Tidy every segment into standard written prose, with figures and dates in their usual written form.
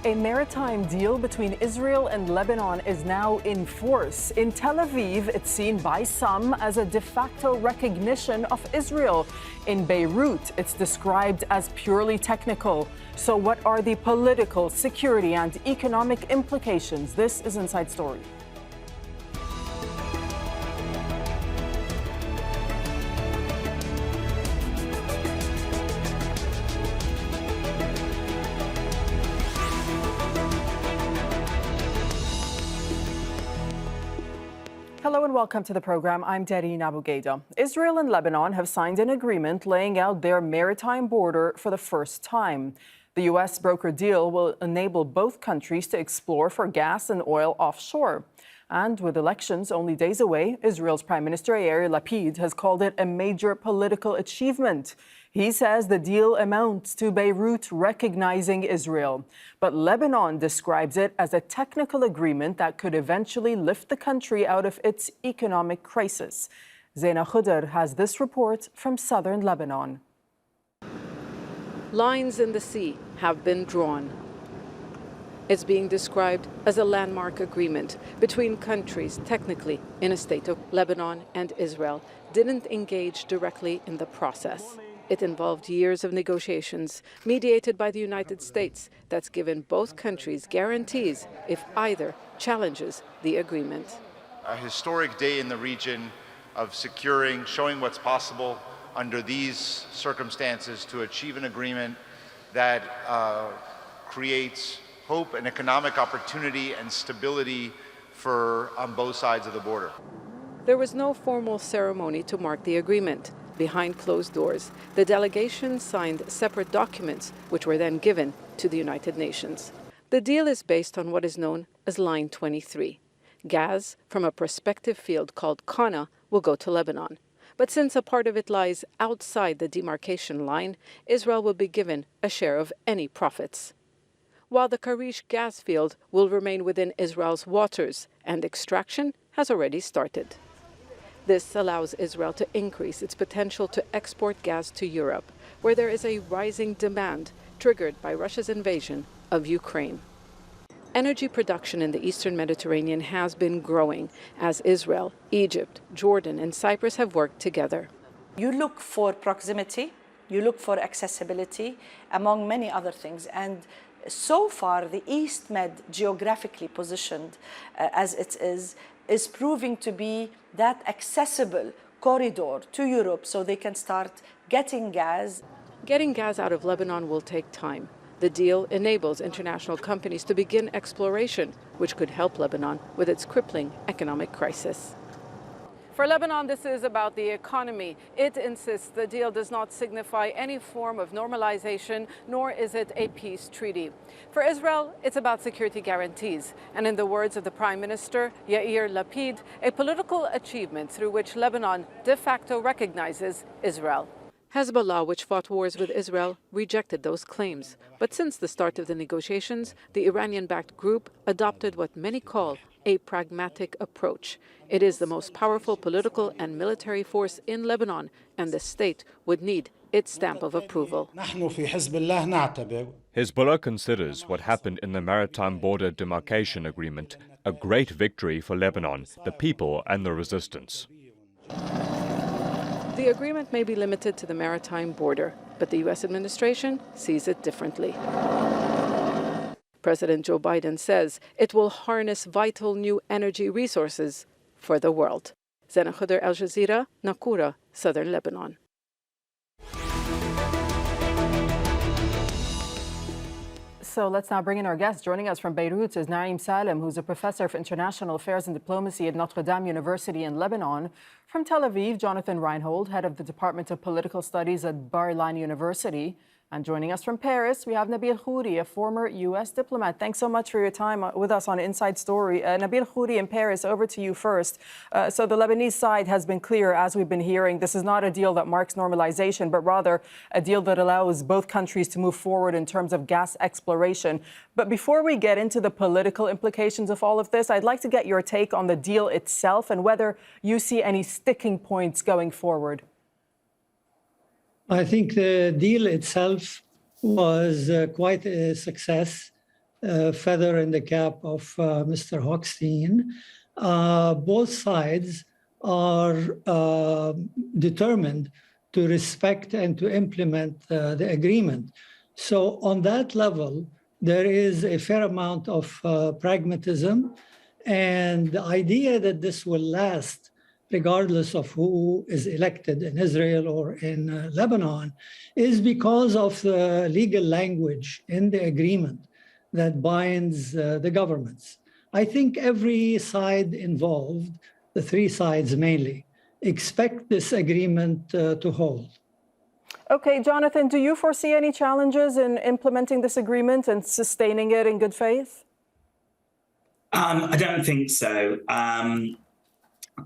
A maritime deal between Israel and Lebanon is now in force. In Tel Aviv, it's seen by some as a de facto recognition of Israel. In Beirut, it's described as purely technical. So what are the political, security, and economic implications? This is Inside Story. Hello and welcome to the program. I'm Dareen Abughaida. Israel and Lebanon have signed an agreement laying out their maritime border for the first time. The U.S. brokered deal will enable both countries to explore for gas and oil offshore. And with elections only days away, Israel's Prime Minister Yair Lapid has called it a major political achievement. He says the deal amounts to Beirut recognizing Israel. But Lebanon describes it as a technical agreement that could eventually lift the country out of its economic crisis. Zaina Khoury has this report from southern Lebanon. Lines in the sea have been drawn. It's being described as a landmark agreement between countries technically in a state of Lebanon and Israel didn't engage directly in the process. It involved years of negotiations mediated by the United States that's given both countries guarantees if either challenges the agreement. A historic day in the region of securing, showing what's possible under these circumstances to achieve an agreement that creates hope and economic opportunity and stability on both sides of the border. There was no formal ceremony to mark the agreement. Behind closed doors, the delegation signed separate documents, which were then given to the United Nations. The deal is based on what is known as Line 23. Gas from a prospective field called Qana will go to Lebanon. But since a part of it lies outside the demarcation line, Israel will be given a share of any profits. While the Karish gas field will remain within Israel's waters, and extraction has already started. This allows Israel to increase its potential to export gas to Europe, where there is a rising demand triggered by Russia's invasion of Ukraine. Energy production in the Eastern Mediterranean has been growing as Israel, Egypt, Jordan, and Cyprus have worked together. You look for proximity, you look for accessibility, among many other things. And so far, the East Med, geographically positioned as it is proving to be that accessible corridor to Europe so they can start getting gas. Getting gas out of Lebanon will take time. The deal enables international companies to begin exploration, which could help Lebanon with its crippling economic crisis. For Lebanon, this is about the economy. It insists the deal does not signify any form of normalization, nor is it a peace treaty. For Israel, it's about security guarantees, and in the words of the Prime Minister Yair Lapid, a political achievement through which Lebanon de facto recognizes Israel. Hezbollah, which fought wars with Israel, rejected those claims. But since the start of the negotiations, the Iranian-backed group adopted what many call a pragmatic approach. It is the most powerful political and military force in Lebanon, and the state would need its stamp of approval. Hezbollah considers what happened in the Maritime Border Demarcation Agreement a great victory for Lebanon, the people and the resistance. The agreement may be limited to the maritime border, but the U.S. administration sees it differently. President Joe Biden says it will harness vital new energy resources for the world. Zaina Khoury, Al Jazeera, Nakura, southern Lebanon. So let's now bring in our guest. Joining us from Beirut is Naeem Salem, who's a professor of international affairs and diplomacy at Notre Dame University in Lebanon. From Tel Aviv, Jonathan Rynhold, head of the Department of Political Studies at Bar-Ilan University. And joining us from Paris, we have Nabeel Khoury, a former U.S. diplomat. Thanks so much for your time with us on Inside Story. Nabeel Khoury in Paris, over to you first. So the Lebanese side has been clear, as we've been hearing, this is not a deal that marks normalization, but rather a deal that allows both countries to move forward in terms of gas exploration. But before we get into the political implications of all of this, I'd like to get your take on the deal itself and whether you see any sticking points going forward. I think the deal itself was quite a success. feather in the cap of Mr. Hochstein. Both sides are determined to respect and to implement the agreement. So on that level, there is a fair amount of pragmatism, and the idea that this will last regardless of who is elected in Israel or in Lebanon is because of the legal language in the agreement that binds the governments. I think every side involved, the three sides mainly, expect this agreement to hold. Okay, Jonathan, do you foresee any challenges in implementing this agreement and sustaining it in good faith? I don't think so.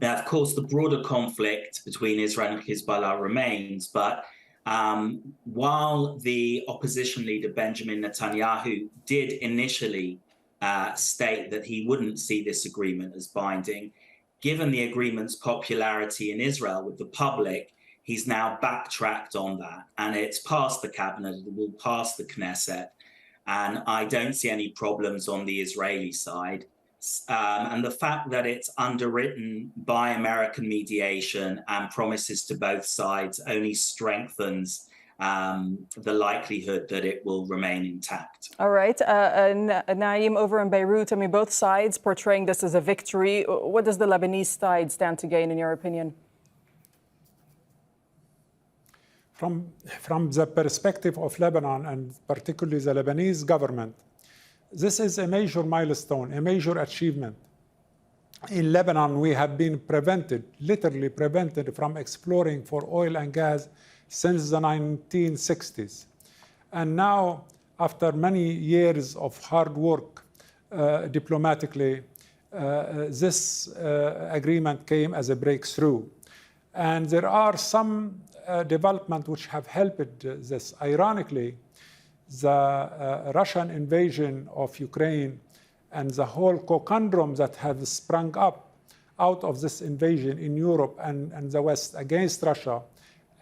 Of course, the broader conflict between Israel and Hezbollah remains, but while the opposition leader Benjamin Netanyahu did initially state that he wouldn't see this agreement as binding, given the agreement's popularity in Israel with the public, he's now backtracked on that, and it's passed the cabinet, it will pass the Knesset, and I don't see any problems on the Israeli side. And the fact that it's underwritten by American mediation and promises to both sides only strengthens the likelihood that it will remain intact. All right. Naeem, over in Beirut, I mean, both sides portraying this as a victory. What does the Lebanese side stand to gain, in your opinion? From the perspective of Lebanon, and particularly the Lebanese government, this is a major milestone, a major achievement. In Lebanon, we have been literally prevented from exploring for oil and gas since the 1960s. And now, after many years of hard work diplomatically, this agreement came as a breakthrough. And there are some developments which have helped this. Ironically, the Russian invasion of Ukraine and the whole conundrum that has sprung up out of this invasion in Europe and the West against Russia,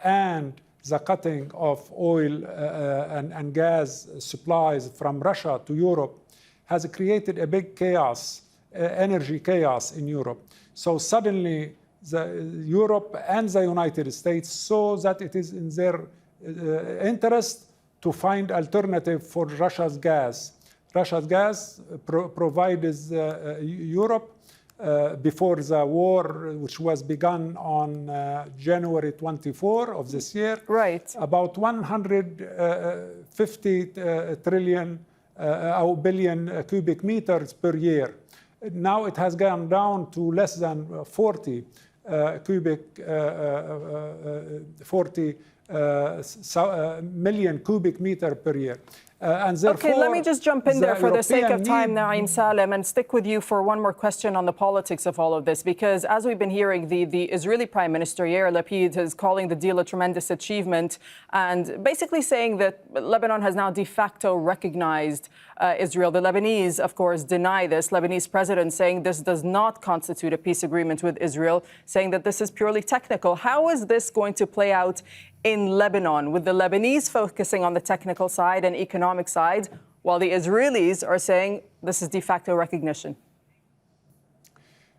and the cutting of oil and gas supplies from Russia to Europe has created a big chaos, energy chaos in Europe. So suddenly Europe and the United States saw that it is in their interest to find alternative for Russia's gas. Russia's gas provides Europe before the war, which was begun on January 24 of this year, right, about 150 billion cubic meters per year. Now it has gone down to less than 40 million cubic meter per year. And therefore, okay, let me just jump in there for the sake of time, Naeem Salem, and stick with you for one more question on the politics of all of this, because as we've been hearing, the Israeli Prime Minister Yair Lapid is calling the deal a tremendous achievement and basically saying that Lebanon has now de facto recognized Israel. The Lebanese, of course, deny this. Lebanese president saying this does not constitute a peace agreement with Israel, saying that this is purely technical. How is this going to play out in Lebanon, with the Lebanese focusing on the technical side and economic side, while the Israelis are saying this is de facto recognition?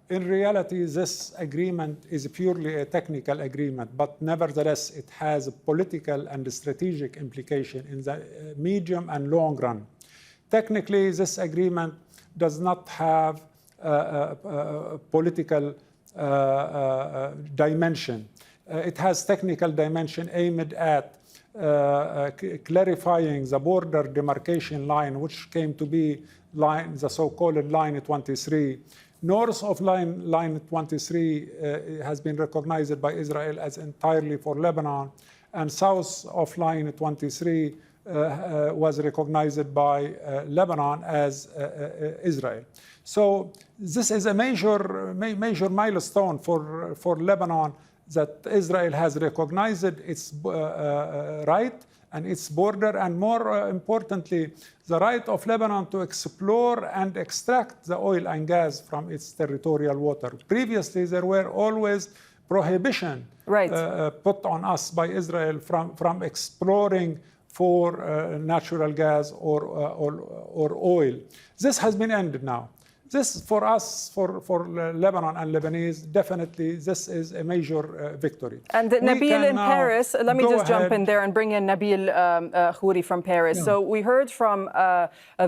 In reality, this agreement is purely a technical agreement, but nevertheless, it has a political and strategic implication in the medium and long run. Technically, this agreement does not have a political dimension. It has technical dimension aimed at clarifying the border demarcation line, which came to be the so-called Line 23. North of line 23 has been recognized by Israel as entirely for Lebanon, and south of Line 23 was recognized by Lebanon as Israel. So this is a major milestone for Lebanon, that Israel has recognized its right and its border, and more importantly, the right of Lebanon to explore and extract the oil and gas from its territorial water. Previously, there were always prohibition put on us by Israel from exploring for natural gas or or oil. This has been ended now. This, for us, for Lebanon and Lebanese, definitely this is a major victory. And Nabeel in Paris, let me just jump in there and bring in Nabeel Khoury from Paris. Yeah. So we heard from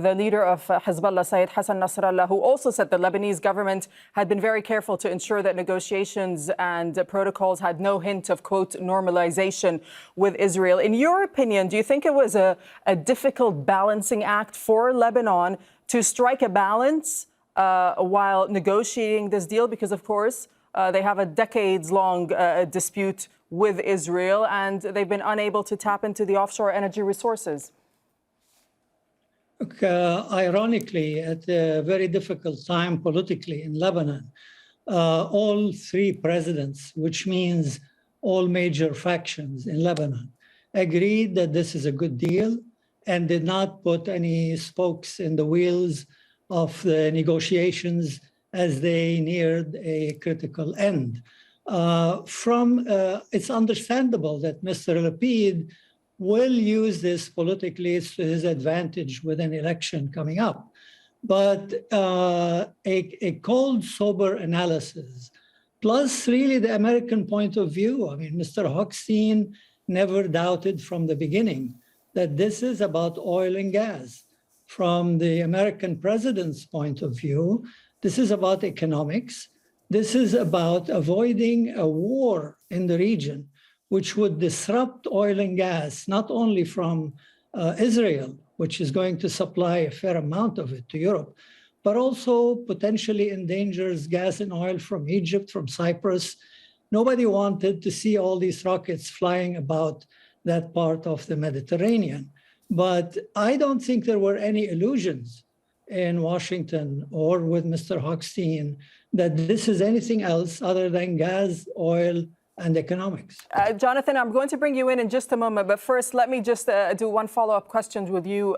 the leader of Hezbollah, Sayyid Hassan Nasrallah, who also said the Lebanese government had been very careful to ensure that negotiations and protocols had no hint of, quote, normalization with Israel. In your opinion, do you think it was a difficult balancing act for Lebanon to strike a balance while negotiating this deal? Because, of course, they have a decades-long dispute with Israel, and they've been unable to tap into the offshore energy resources. Look, ironically, at a very difficult time politically in Lebanon, all three presidents, which means all major factions in Lebanon, agreed that this is a good deal and did not put any spokes in the wheels of the negotiations as they neared a critical end. It's understandable that Mr. Lapid will use this politically to his advantage with an election coming up. But a cold, sober analysis, plus really the American point of view. I mean, Mr. Hochstein never doubted from the beginning that this is about oil and gas. From the American president's point of view, this is about economics. This is about avoiding a war in the region, which would disrupt oil and gas, not only from Israel, which is going to supply a fair amount of it to Europe, but also potentially endangers gas and oil from Egypt, from Cyprus. Nobody wanted to see all these rockets flying about that part of the Mediterranean. But I don't think there were any illusions in Washington or with Mr. Hochstein that this is anything else other than gas, oil, and economics. Jonathan, I'm going to bring you in just a moment, but first let me just do one follow-up question with you,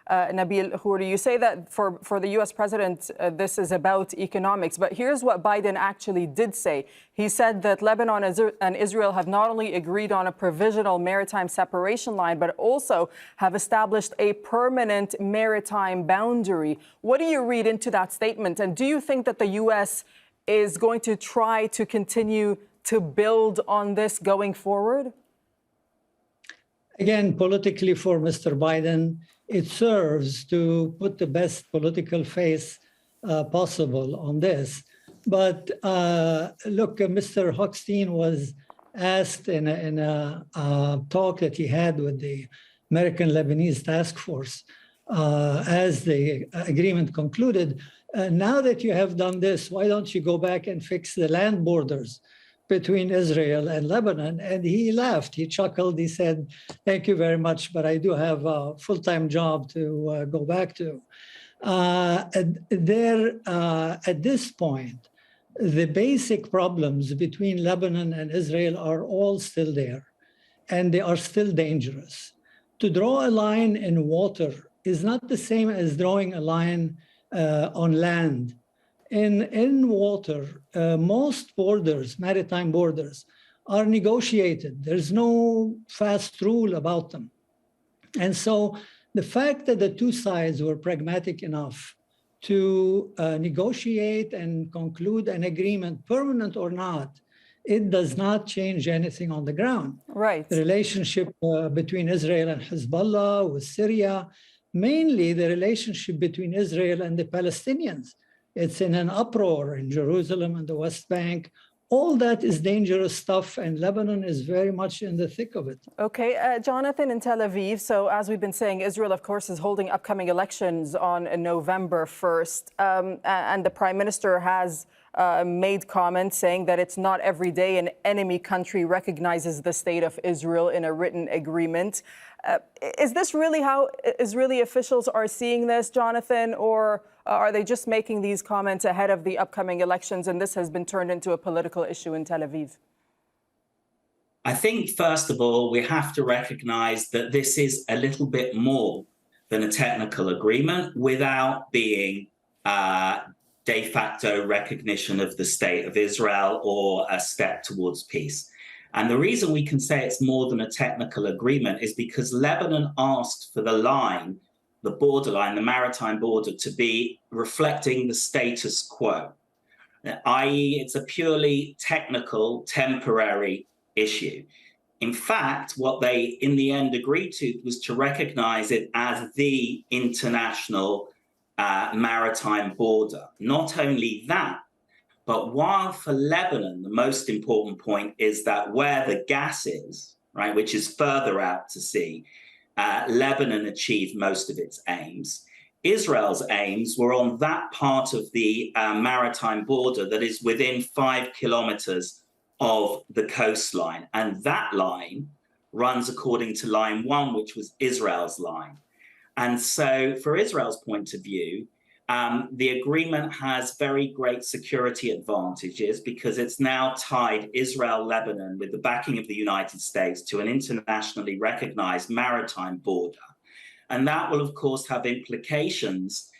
Nabeel Khoury. You say that for the U.S. president, this is about economics, but here's what Biden actually did say. He said that Lebanon and Israel have not only agreed on a provisional maritime separation line, but also have established a permanent maritime boundary. What do you read into that statement? And do you think that the U.S. is going to try to continue to build on this going forward? Again, politically for Mr. Biden, it serves to put the best political face possible on this. But look, Mr. Hochstein was asked in a talk that he had with the American Lebanese Task Force as the agreement concluded, now that you have done this, why don't you go back and fix the land borders between Israel and Lebanon? And he laughed, he chuckled, he said, thank you very much, but I do have a full-time job to go back to. At this point, the basic problems between Lebanon and Israel are all still there, and they are still dangerous. To draw a line in water is not the same as drawing a line on land. In water, most borders, maritime borders, are negotiated. There's no fast rule about them. And so the fact that the two sides were pragmatic enough to negotiate and conclude an agreement, permanent or not, it does not change anything on the ground. Right. The relationship between Israel and Hezbollah, with Syria, mainly the relationship between Israel and the Palestinians. It's in an uproar in Jerusalem and the West Bank. All that is dangerous stuff, and Lebanon is very much in the thick of it. Okay, Jonathan, in Tel Aviv. So as we've been saying, Israel, of course, is holding upcoming elections on November 1st. And the Prime Minister has made comments saying that it's not every day an enemy country recognizes the state of Israel in a written agreement. Is this really how Israeli officials are seeing this, Jonathan, or are they just making these comments ahead of the upcoming elections and this has been turned into a political issue in Tel Aviv? I think, first of all, we have to recognize that this is a little bit more than a technical agreement without being de facto recognition of the state of Israel or a step towards peace. And the reason we can say it's more than a technical agreement is because Lebanon asked for the line the borderline, the maritime border, to be reflecting the status quo, i.e. it's a purely technical, temporary issue. In fact, what they in the end agreed to was to recognize it as the international maritime border. Not only that, but while for Lebanon, the most important point is that where the gas is, right, which is further out to sea, Lebanon achieved most of its aims. Israel's aims were on that part of the maritime border that is within 5 kilometers of the coastline. And that line runs according to line 1, which was Israel's line. And so for Israel's point of view, the agreement has very great security advantages because it's now tied Israel-Lebanon with the backing of the United States to an internationally recognized maritime border. And that will, of course, have implications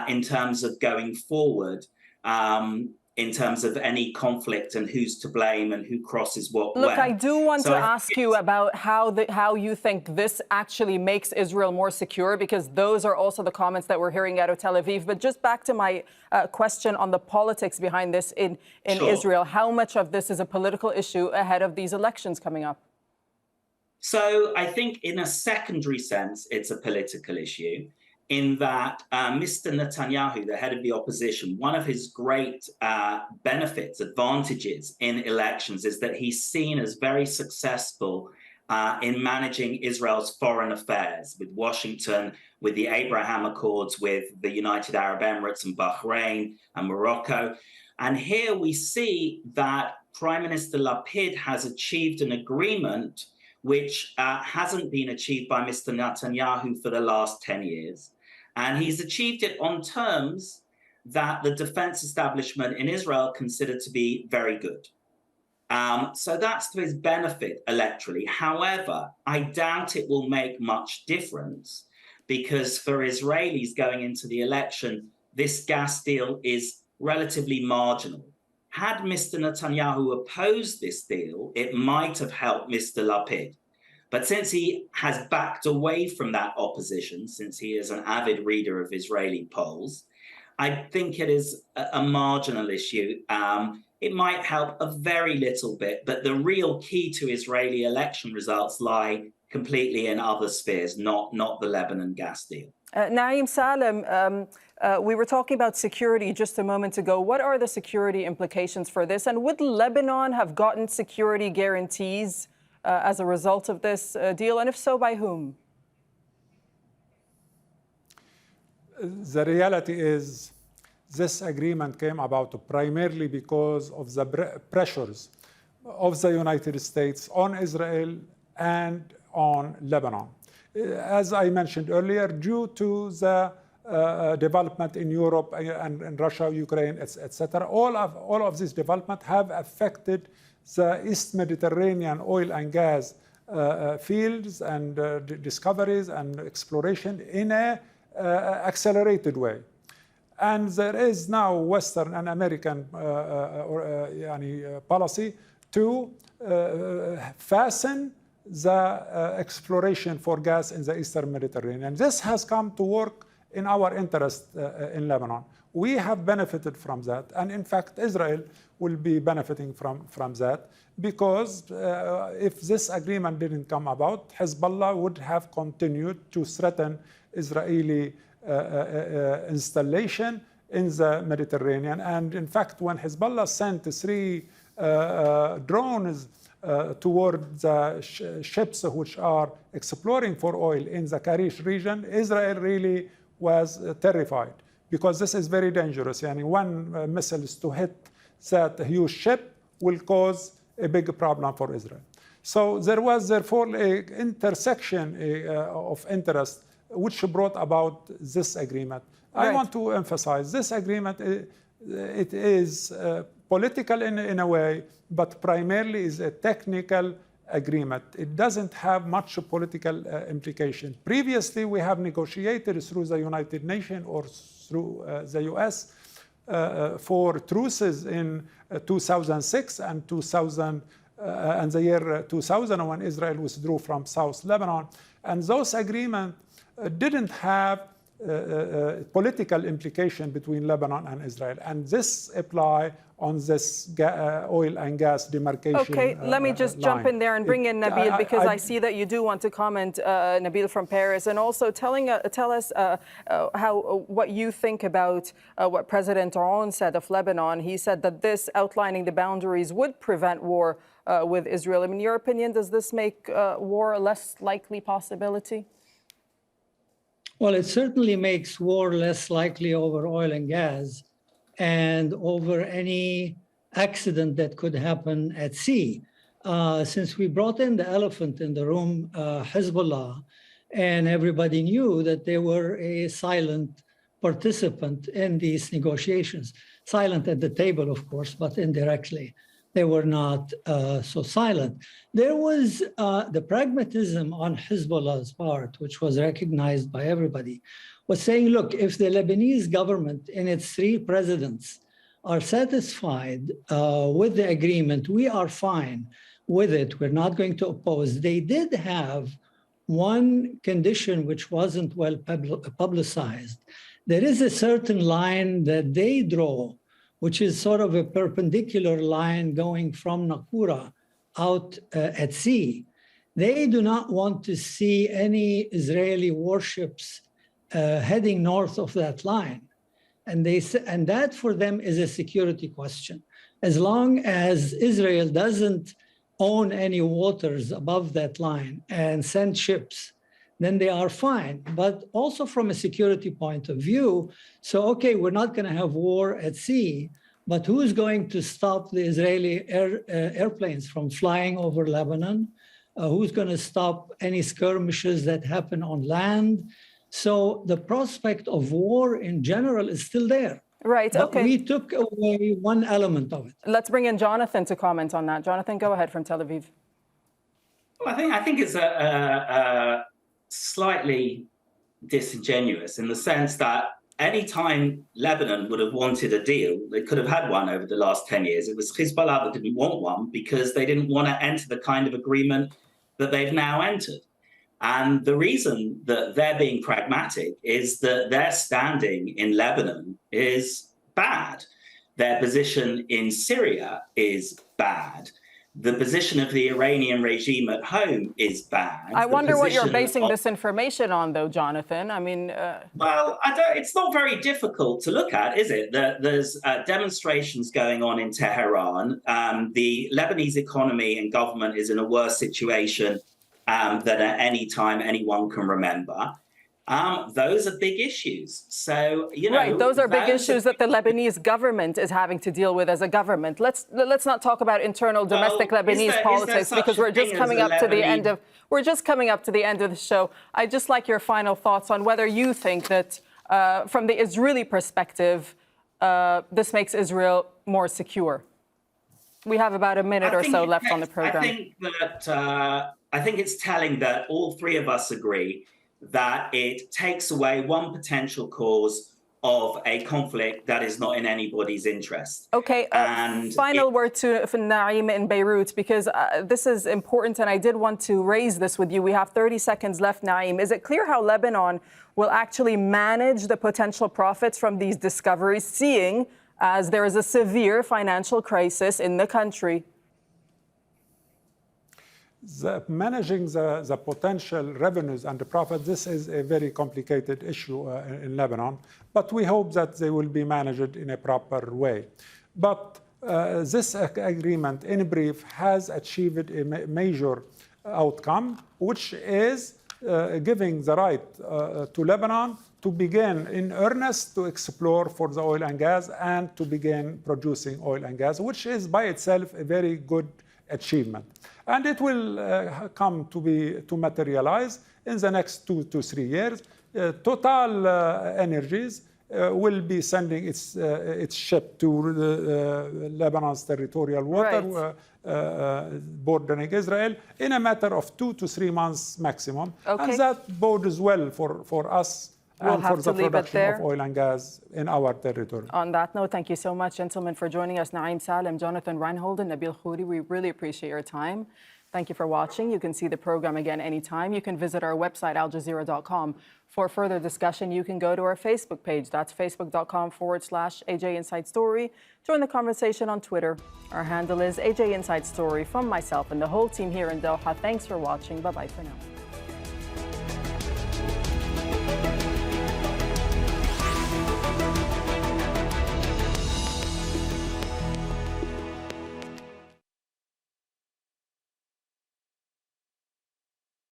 in terms of going forward, in terms of any conflict and who's to blame and who crosses what Look, when. I do want to ask you about how you think this actually makes Israel more secure, because those are also the comments that we're hearing out of Tel Aviv. But just back to my question on the politics behind this in Sure. Israel, how much of this is a political issue ahead of these elections coming up? So I think in a secondary sense, it's a political issue in that Mr. Netanyahu, the head of the opposition, one of his great benefits, advantages in elections is that he's seen as very successful in managing Israel's foreign affairs with Washington, with the Abraham Accords, with the United Arab Emirates and Bahrain and Morocco. And here we see that Prime Minister Lapid has achieved an agreement which hasn't been achieved by Mr. Netanyahu for the last 10 years. And he's achieved it on terms that the defense establishment in Israel considered to be very good. So that's to his benefit electorally. However, I doubt it will make much difference because for Israelis going into the election, this gas deal is relatively marginal. Had Mr. Netanyahu opposed this deal, it might have helped Mr. Lapid. But since he has backed away from that opposition, since he is an avid reader of Israeli polls, I think it is a marginal issue. It might help a very little bit, but the real key to Israeli election results lie completely in other spheres, not the Lebanon gas deal. Naim Salem, we were talking about security just a moment ago. What are the security implications for this? And would Lebanon have gotten security guarantees as a result of this deal? And if so, by whom? The reality is this agreement came about primarily because of the pressures of the United States on Israel and on Lebanon. As I mentioned earlier, due to the development in Europe and Russia, Ukraine, etc., all of these developments have affected the East Mediterranean oil and gas fields and discoveries and exploration in an accelerated way. And there is now Western and American policy to fasten the exploration for gas in the Eastern Mediterranean. This has come to work in our interest in Lebanon. We have benefited from that. And in fact, Israel will be benefiting from that because if this agreement didn't come about, Hezbollah would have continued to threaten Israeli installation in the Mediterranean. And in fact, when Hezbollah sent 3 drones toward the ships which are exploring for oil in the Karish region, Israel really was terrified because this is very dangerous. One missile is to hit that huge ship will cause a big problem for Israel. So there was therefore an intersection of interest which brought about this agreement. Right. I want to emphasize this agreement, it is political in a way, but primarily is a technical agreement. It doesn't have much political implication. Previously, we have negotiated through the United Nations or through the US for truces in 2006 and 2000 and the year 2000 when Israel withdrew from South Lebanon. And those agreements didn't have political implication between Lebanon and Israel. And this apply on this oil and gas demarcation. Okay, let me just jump in there and bring in Nabeel, because I see that you do want to comment, Nabeel from Paris, and also tell us what you think about what President Dareen said of Lebanon. He said that this outlining the boundaries would prevent war with Israel. In your opinion, does this make war a less likely possibility? Well, it certainly makes war less likely over oil and gas and over any accident that could happen at sea. Since we brought in the elephant in the room, Hezbollah, and everybody knew that they were a silent participant in these negotiations. Silent at the table, of course, but indirectly. They were not so silent. There was the pragmatism on Hezbollah's part, which was recognized by everybody, was saying, look, if the Lebanese government and its 3 presidents are satisfied with the agreement, we are fine with it. We're not going to oppose. They did have one condition which wasn't well publicized. There is a certain line that they draw, which is sort of a perpendicular line going from Naqoura out at sea. They do not want to see any Israeli warships heading north of that line. And that for them is a security question. As long as Israel doesn't own any waters above that line and send ships, then they are fine. But also from a security point of view, so, okay, we're not going to have war at sea, but who's going to stop the Israeli airplanes from flying over Lebanon? Who's going to stop any skirmishes that happen on land? So the prospect of war in general is still there. Right, but okay. We took away one element of it. Let's bring in Jonathan to comment on that. Jonathan, go ahead from Tel Aviv. Well, I think it's a slightly disingenuous in the sense that any time Lebanon would have wanted a deal, they could have had one over the last 10 years. It was Hezbollah that didn't want one because they didn't want to enter the kind of agreement that they've now entered. And the reason that they're being pragmatic is that their standing in Lebanon is bad. Their position in Syria is bad. The position of the Iranian regime at home is bad. I wonder what you're basing this information on, though, Jonathan. I mean... Well, it's not very difficult to look at, is it? There's demonstrations going on in Tehran. The Lebanese economy and government is in a worse situation than at any time anyone can remember. Those are big issues. So, you know, right, those are big issues that the Lebanese government is having to deal with as a government. Let's not talk about internal domestic Lebanese politics, because we're just coming up to the end of the show. I'd just like your final thoughts on whether you think that from the Israeli perspective, this makes Israel more secure. We have about a minute or so left on the program. I think it's telling that all 3 of us agree that it takes away one potential cause of a conflict that is not in anybody's interest. Okay, final word to Naeem in Beirut, because this is important, and I did want to raise this with you. We have 30 seconds left, Naeem. Is it clear how Lebanon will actually manage the potential profits from these discoveries, seeing as there is a severe financial crisis in the country? Managing the potential revenues and the profit, this is a very complicated issue in Lebanon, but we hope that they will be managed in a proper way. But this agreement, in brief, has achieved a major outcome, which is giving the right to Lebanon to begin in earnest to explore for the oil and gas and to begin producing oil and gas, which is by itself a very good achievement. And it will come to materialize in the next 2 to 3 years. Total Energies will be sending its ship to Lebanon's territorial water, bordering Israel, in a matter of 2 to 3 months maximum. Okay. And that bodes well for us and for the production of oil and gas in our territory. On that note, thank you so much, gentlemen, for joining us. Naeem Salem, Jonathan Rynhold, and Nabeel Khoury, we really appreciate your time. Thank you for watching. You can see the program again anytime. You can visit our website, aljazeera.com. For further discussion, you can go to our Facebook page. That's facebook.com/AJ Inside Story. Join the conversation on Twitter. Our handle is AJ Inside Story. From myself and the whole team here in Doha, thanks for watching. Bye-bye for now.